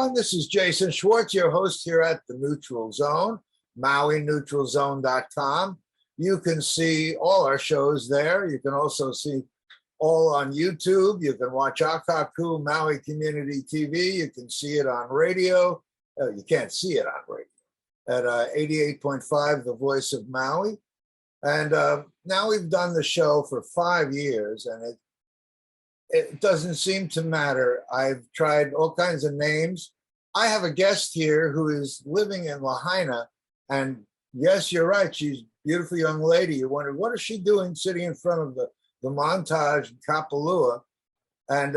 everyone. This is Jason Schwartz, your host here at the Neutral Zone, MauiNeutralZone.com. You can see all our shows there. You can also see all on YouTube. You can watch Akaku Maui Community TV. You can see it on radio. You can't see it on radio at 88.5, The Voice of Maui. And now we've done the show for 5 years, and it doesn't seem to matter. I've tried all kinds of names. I have a guest here who is living in Lahaina, and yes, you're right. She's a beautiful young lady. You wonder, what is she doing sitting in front of the montage in Kapalua? And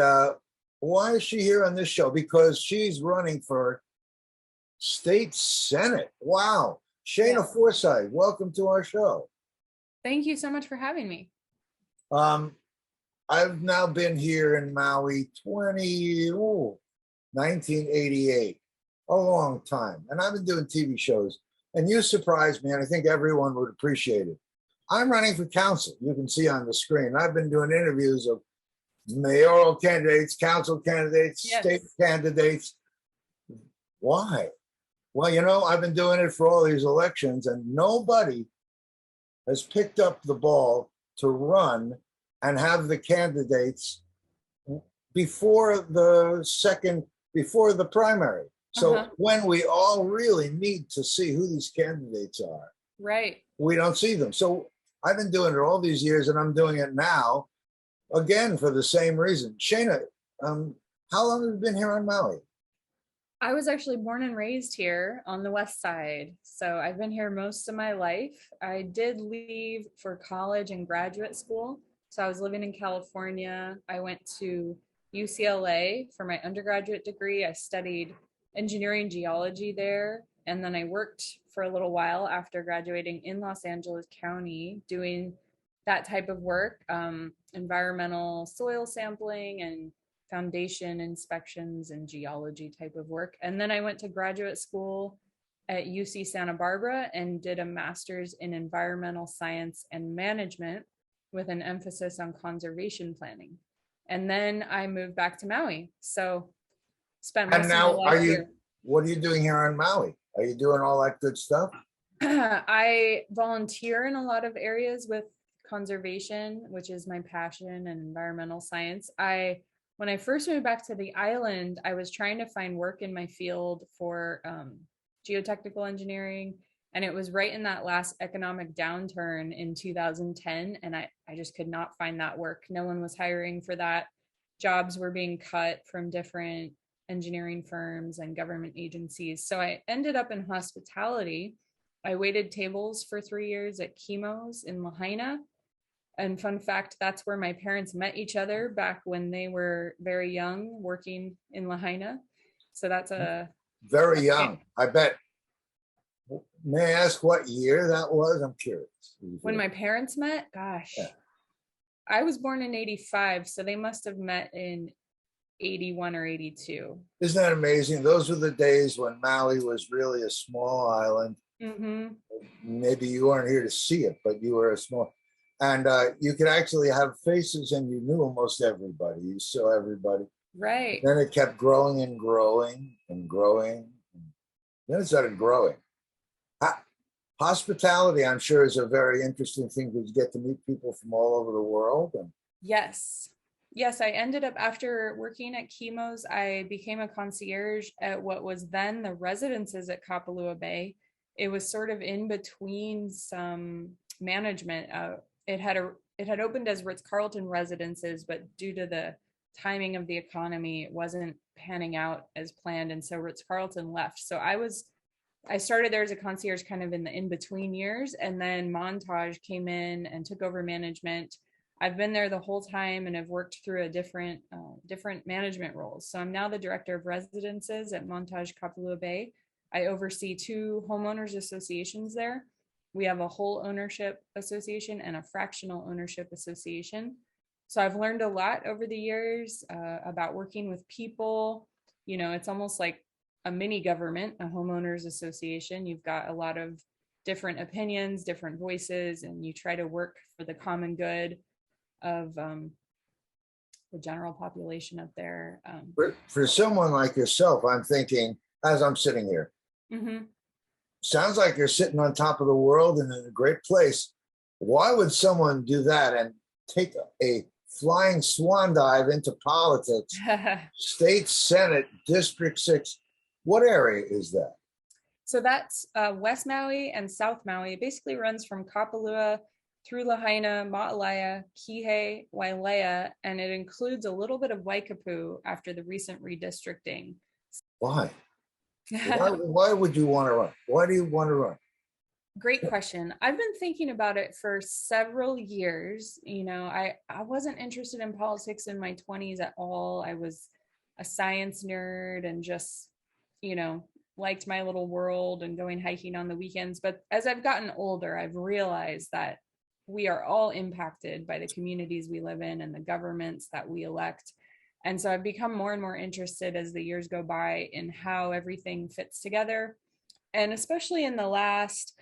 why is she here on this show? Because she's running for state senate. Wow. Shaina Forsyth, welcome to our show. Thank you so much for having me. I've now been here in Maui 1988, a long time. And I've been doing TV shows. And you surprised me, and I think everyone would appreciate it. I'm running for council. You can see on the screen. I've been doing interviews of mayoral candidates, council candidates, state candidates. Why? Well, you know, I've been doing it for all these elections, and nobody has picked up the ball to run and have the candidates before the primary. So when we all really need to see who these candidates are, right, we don't see them. So I've been doing it all these years, and I'm doing it now again for the same reason. Shaina, how long have you been here on Maui? I was actually born and raised here on the west side. So I've been here most of my life. I did leave for college and graduate school. So I was living in California. I went to UCLA for my undergraduate degree. I studied engineering geology there. And then I worked for a little while after graduating in Los Angeles County doing that type of work, environmental soil sampling and foundation inspections and geology type of work. And then I went to graduate school at UC Santa Barbara and did a master's in environmental science and management with an emphasis on conservation planning. And then I moved back to Maui. So spent most of my life here. What are you doing here on Maui? Are you doing all that good stuff? I volunteer in a lot of areas with conservation, which is my passion, and environmental science. When I first moved back to the island, I was trying to find work in my field for geotechnical engineering. And it was right in that last economic downturn in 2010. And I just could not find that work. No one was hiring for that. Jobs were being cut from different engineering firms and government agencies. So I ended up in hospitality. I waited tables for 3 years at Chemo's in Lahaina. And fun fact, that's where my parents met each other back when they were very young, working in Lahaina. So that's very young, I bet. May I ask what year that was? I'm curious. When my parents met, gosh, I was born in 85, so they must have met in 81 or 82. Isn't that amazing? Those were the days when Maui was really a small island. Mm-hmm. Maybe you weren't here to see it, but you were a small, and you could actually have faces, and you knew almost everybody. You saw everybody. Right. Then it kept growing and growing and growing. Then it started growing. Hospitality, I'm sure, is a very interesting thing because you get to meet people from all over the world. Yes, I ended up, after working at Chemo's, I became a concierge at what was then the residences at Kapalua Bay. It was sort of in between some management. It had opened as Ritz-Carlton residences, but due to the timing of the economy, it wasn't panning out as planned, and so Ritz-Carlton left. So I started there as a concierge kind of in the in-between years, and then Montage came in and took over management. I've been there the whole time and have worked through a different management roles. So I'm now the director of residences at Montage Kapalua Bay. I oversee 2 homeowners associations there. We have a whole ownership association and a fractional ownership association. So I've learned a lot over the years about working with people. You know, it's almost like a mini government, a homeowners association. You've got a lot of different opinions, different voices, and you try to work for the common good of the general population up there. For someone like yourself, I'm thinking, as I'm sitting here, sounds like you're sitting on top of the world and in a great place. Why would someone do that and take a flying swan dive into politics? State Senate, District 6. What area is that? So that's West Maui and South Maui. It basically runs from Kapalua through Lahaina, Maalaea, Kihei, Wailea, and it includes a little bit of Waikapu after the recent redistricting. Why? Why would you want to run? Why do you want to run? Great question. I've been thinking about it for several years. You know, I wasn't interested in politics in my 20s at all. I was a science nerd and just, you know, liked my little world and going hiking on the weekends. But as I've gotten older, I've realized that we are all impacted by the communities we live in and the governments that we elect. And so I've become more and more interested as the years go by in how everything fits together. And especially in the last,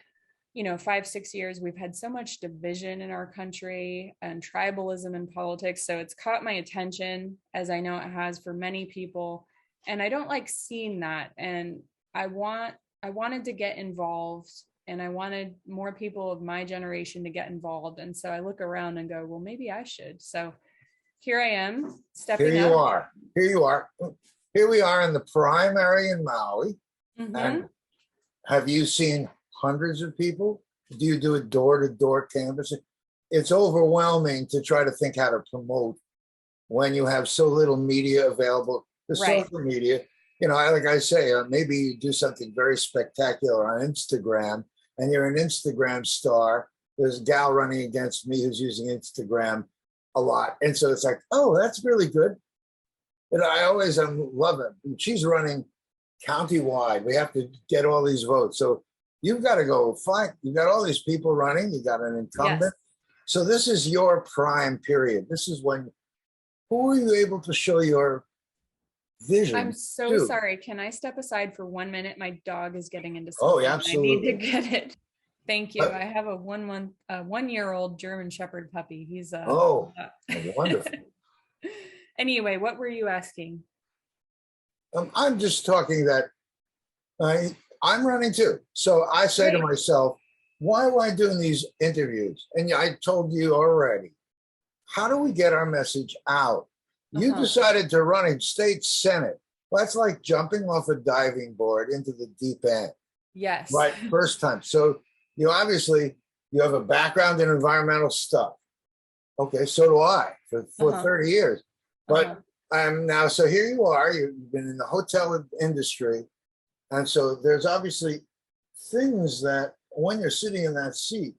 5-6 years, we've had so much division in our country and tribalism in politics. So it's caught my attention, as I know it has for many people. And I don't like seeing that. And I wanted to get involved, and I wanted more people of my generation to get involved. And so I look around and go, well, maybe I should. So here I am stepping up. Here you are. Here we are in the primary in Maui. And have you seen hundreds of people? Do you do a door-to-door canvassing? It's overwhelming to try to think how to promote when you have so little media available. The social media, like I say, maybe you do something very spectacular on Instagram and you're an Instagram star. There's a gal running against me who's using Instagram a lot. And so it's like, oh, that's really good. And I always love it. She's running countywide. We have to get all these votes. So you've got to go fight. You've got all these people running. You got an incumbent. Yes. So this is your prime period. This is when, who are you able to show your vision? I'm so sorry. Can I step aside for 1 minute? My dog is getting into something. Oh, yeah, absolutely. I need to get it. Thank you. I have a 1-year-old German Shepherd puppy. He's wonderful. Anyway, what were you asking? I'm just talking that I'm running too. So I say to myself, why am I doing these interviews? And I told you already, how do we get our message out? You decided to run a state senate. Well, that's like jumping off a diving board into the deep end. Yes. Right, first time. So you have a background in environmental stuff. Okay, so do I for 30 years. But I'm now, so here you are, you've been in the hotel industry. And so there's obviously things that when you're sitting in that seat,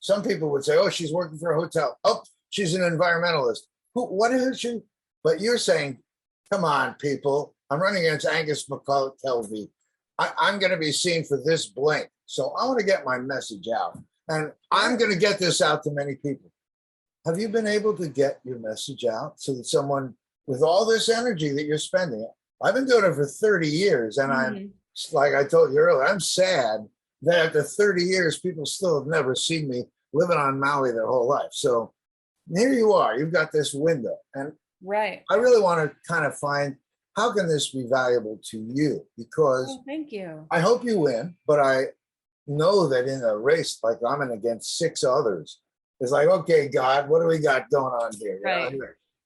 some people would say, oh, she's working for a hotel. Oh, she's an environmentalist. What is she? But you're saying, come on, people, I'm running against Angus McKelvey. I'm going to be seen for this blank. So I want to get my message out. And I'm going to get this out to many people. Have you been able to get your message out so that someone with all this energy that you're spending, I've been doing it for 30 years. And I'm, like I told you earlier, I'm sad that after 30 years, people still have never seen me living on Maui their whole life. So here you are, you've got this window. And I really want to kind of find, how can this be valuable to you? Because thank you. I hope you win, but I know that in a race like I'm in against 6 others, it's like, okay, God, what do we got going on here? Right.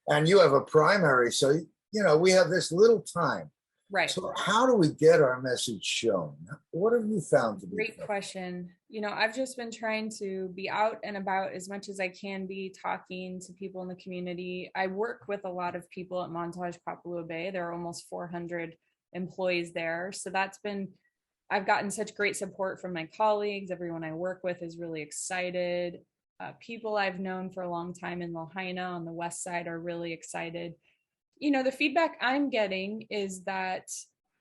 And you have a primary, so we have this little time. Right. So how do we get our message shown? What have you found to be? Great question. I've just been trying to be out and about as much as I can be, talking to people in the community. I work with a lot of people at Montage Kapalua Bay. There are almost 400 employees there. So I've gotten such great support from my colleagues. Everyone I work with is really excited. People I've known for a long time in Lahaina on the west side are really excited. The feedback I'm getting is that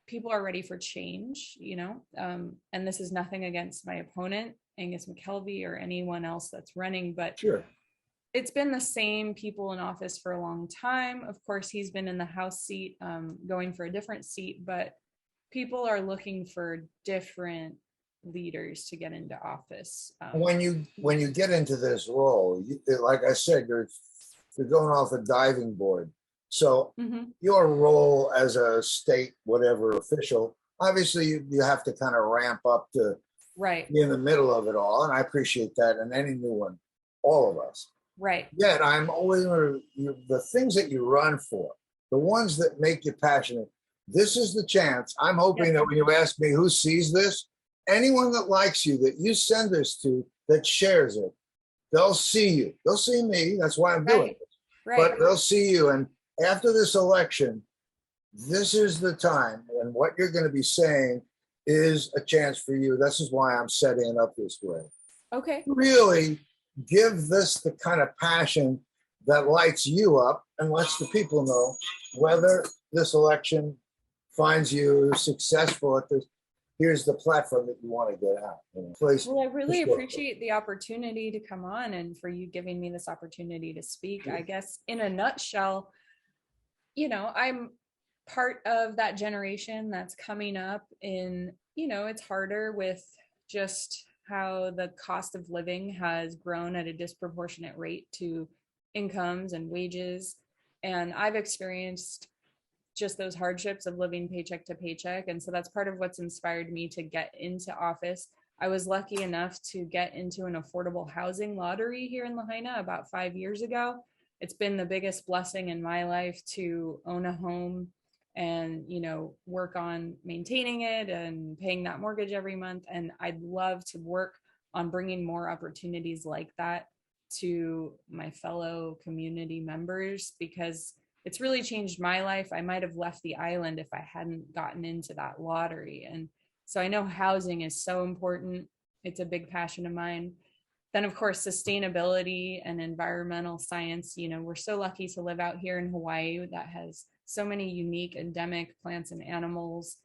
people are ready for change, and this is nothing against my opponent, Angus McKelvey, or anyone else that's running, but it's been the same people in office for a long time. Of course, he's been in the House seat, going for a different seat, but people are looking for different leaders to get into office. When you get into this role, like I said, you're going off a diving board. So Hmm. your role as a state, whatever official, obviously you have to kind of ramp up to Right, be in the middle of it all. And I appreciate that. And any new one, all of us. right. Yet I'm always the things that you run for, the ones that make you passionate. This is the chance. I'm hoping that when you ask me who sees this, anyone that likes you, that you send this to, that shares it, they'll see you. They'll see me. That's why I'm doing Right, it. right. But they'll see you. And after this election, this is the time. And what you're going to be saying is a chance for you. This is why I'm setting it up this way. Okay. Really give this the kind of passion that lights you up and lets the people know whether this election finds you successful at this. Here's the platform that you want to get out. Well, I really appreciate the opportunity to come on and for you giving me this opportunity to speak. I guess in a nutshell, I'm part of that generation that's coming up in, it's harder with just how the cost of living has grown at a disproportionate rate to incomes and wages. And I've experienced just those hardships of living paycheck to paycheck. And so that's part of what's inspired me to get into office. I was lucky enough to get into an affordable housing lottery here in Lahaina about 5 years ago. It's been the biggest blessing in my life to own a home and work on maintaining it and paying that mortgage every month. And I'd love to work on bringing more opportunities like that to my fellow community members, because it's really changed my life. I might have left the island if I hadn't gotten into that lottery. And so I know housing is so important. It's a big passion of mine. Then, of course, sustainability and environmental science. We're so lucky to live out here in Hawaii that has so many unique endemic plants and animals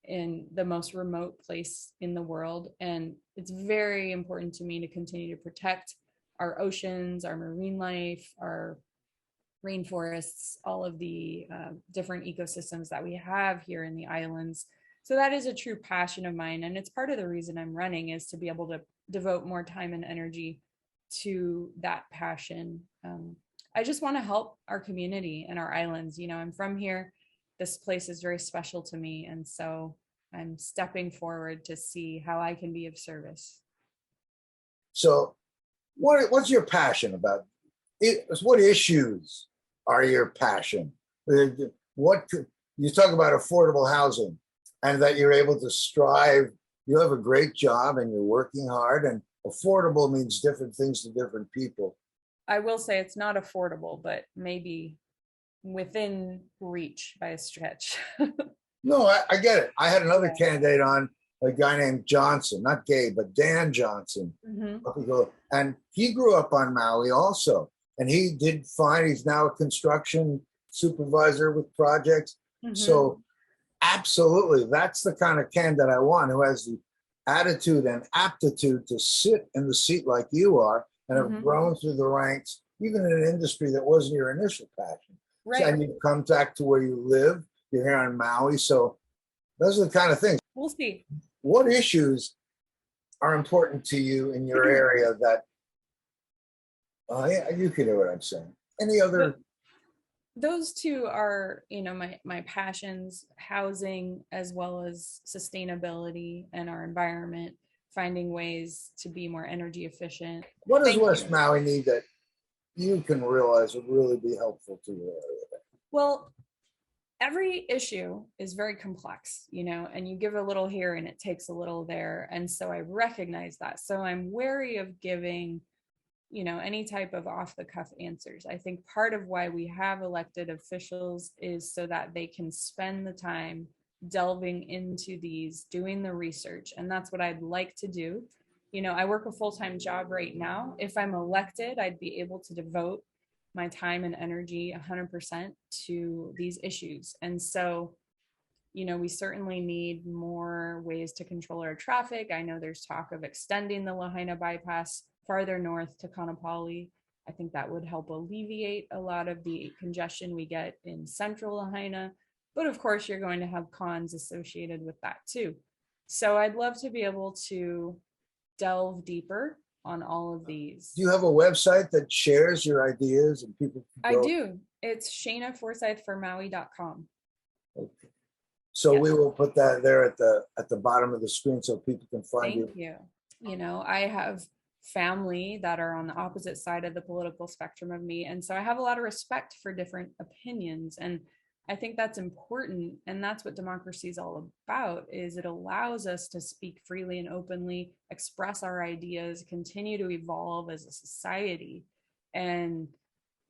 in the most remote place in the world. And it's very important to me to continue to protect our oceans, our marine life, our rainforests, all of the different ecosystems that we have here in the islands. So that is a true passion of mine. And it's part of the reason I'm running, is to be able to devote more time and energy to that passion. I just want to help our community and our islands. I'm from here. This place is very special to me. And so I'm stepping forward to see how I can be of service. What's your passion about it? What issues are your passion? What you talk about affordable housing, and that you're able to strive. You have a great job and you're working hard, and affordable means different things to different people. I will say it's not affordable, but maybe within reach by a stretch. No, I get it. I had another candidate on, a guy named Johnson, not Gabe, but Dan Johnson. Mm-hmm. And he grew up on Maui also. And he did fine. He's now a construction supervisor with projects. Mm-hmm. So absolutely, that's the kind of candidate I want, who has the attitude and aptitude to sit in the seat like you are and have mm-hmm. grown through the ranks, even in an industry that wasn't your initial passion. Right. So, and you come back to where you live. You're here on Maui. So those are the kind of things. We'll see. What issues are important to you in your area that, yeah, you can hear what I'm saying. Any other? Those two are, my passions: housing as well as sustainability and our environment, finding ways to be more energy efficient. What does West Maui need that you can realize would really be helpful to your area? Well, every issue is very complex, and you give a little here and it takes a little there. And so I recognize that. So I'm wary of giving any type of off the cuff answers. I think part of why we have elected officials is so that they can spend the time delving into these, doing the research. And that's what I'd like to do. I work a full-time job right now. If I'm elected, I'd be able to devote my time and energy 100% to these issues. And so, we certainly need more ways to control our traffic. I know there's talk of extending the Lahaina bypass farther north to Kaanapali. I think that would help alleviate a lot of the congestion we get in central Lahaina. But of course, you're going to have cons associated with that too. So I'd love to be able to delve deeper on all of these. Do you have a website that shares your ideas and people? I do. It's Shaina Forsyth for Maui.com. Okay. So Yes. we will put that there at the bottom of the screen so people can find you. Thank you. You know, I have family that are on the opposite side of the political spectrum of me. And so I have a lot of respect for different opinions. And I think that's important. And that's what democracy is all about, is it allows us to speak freely and openly, express our ideas, continue to evolve as a society. And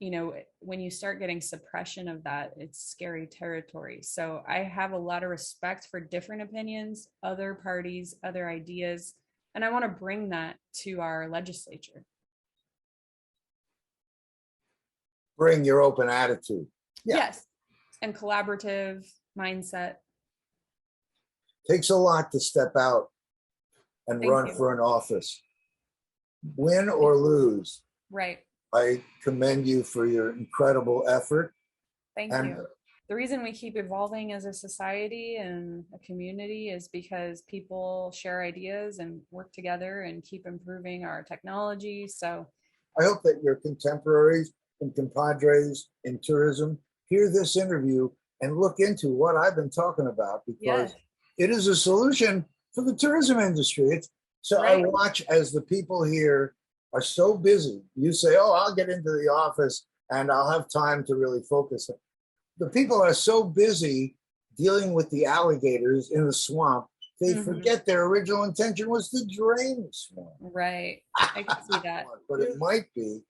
you know, when you start getting suppression of that, it's scary territory. So I have a lot of respect for different opinions, other parties, other ideas, and I want to bring that to our legislature. Bring your open attitude. Yeah. Yes. And collaborative mindset. Takes a lot to step out and Thank run you. for an office. Win or lose. Right. I commend you for your incredible effort. Thank you. The reason we keep evolving as a society and a community is because people share ideas and work together and keep improving our technology. So I hope that your contemporaries and compadres in tourism hear this interview and look into what I've been talking about, because it is a solution for the tourism industry. So right. I watch as the people here are so busy. You say, oh, I'll get into the office and I'll have time to really focus. The people are so busy dealing with the alligators in the swamp, they forget their original intention was to drain the swamp. Right. I can see that. But it might be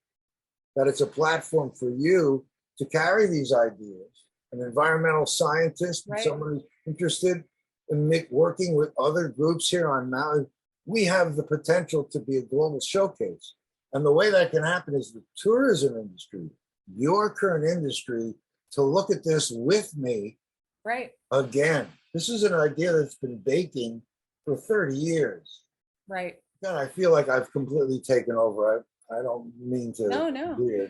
that it's a platform for you to carry these ideas. An environmental scientist, someone who's interested in working with other groups here on Maui, we have the potential to be a global showcase. And the way that can happen is the tourism industry, your current industry, to look at this with me again. This is an idea that's been baking for 30 years. Right. God, I feel like I've completely taken over. I don't mean to. No.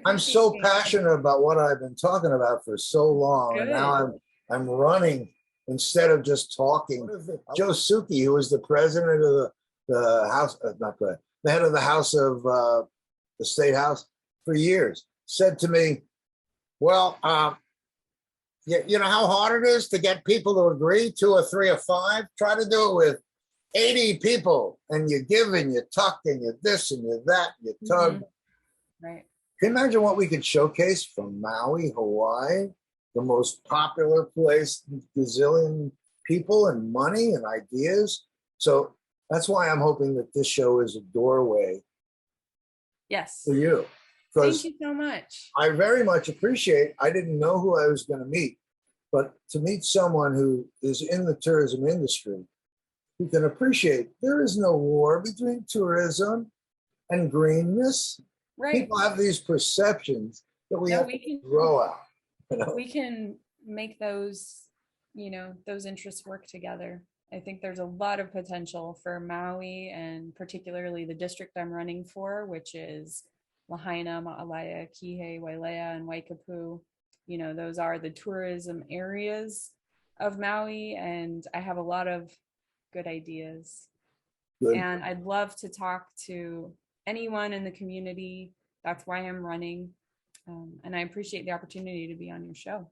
I'm so passionate about what I've been talking about for so long. Good. And now I'm running instead of just talking. Joe Suki, who was the president of the House, the head of the House of the State House for years, said to me, well, you know how hard it is to get people to agree, 2 or 3 or 5? Try to do it with 80 people, and you give and you tuck and you this and you that, and you tug. Right. Can you imagine what we could showcase from Maui, Hawaii, the most popular place, gazillion people and money and ideas? So that's why I'm hoping that this show is a doorway. Yes. For you. Thank you so much. I very much appreciate, I didn't know who I was going to meet, but to meet someone who is in the tourism industry, who can appreciate there is no war between tourism and greenness. Right. People have these perceptions that we have to throw out. You know? We can make those, those interests work together. I think there's a lot of potential for Maui, and particularly the district I'm running for, which is Lahaina, Ma'alaia, Kihei, Wailea, and Waikapu. Those are the tourism areas of Maui, and I have a lot of good ideas. Good. And I'd love to talk to anyone in the community. That's why I'm running. And I appreciate the opportunity to be on your show.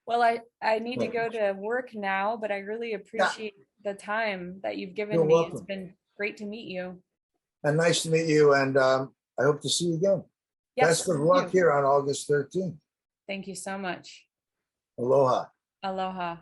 Well, I need to go to work now, but I really appreciate the time that you've given me. Welcome. It's been great to meet you. And nice to meet you. And I hope to see you again. Yes, best of luck here on August 13th. Thank you so much. Aloha. Aloha.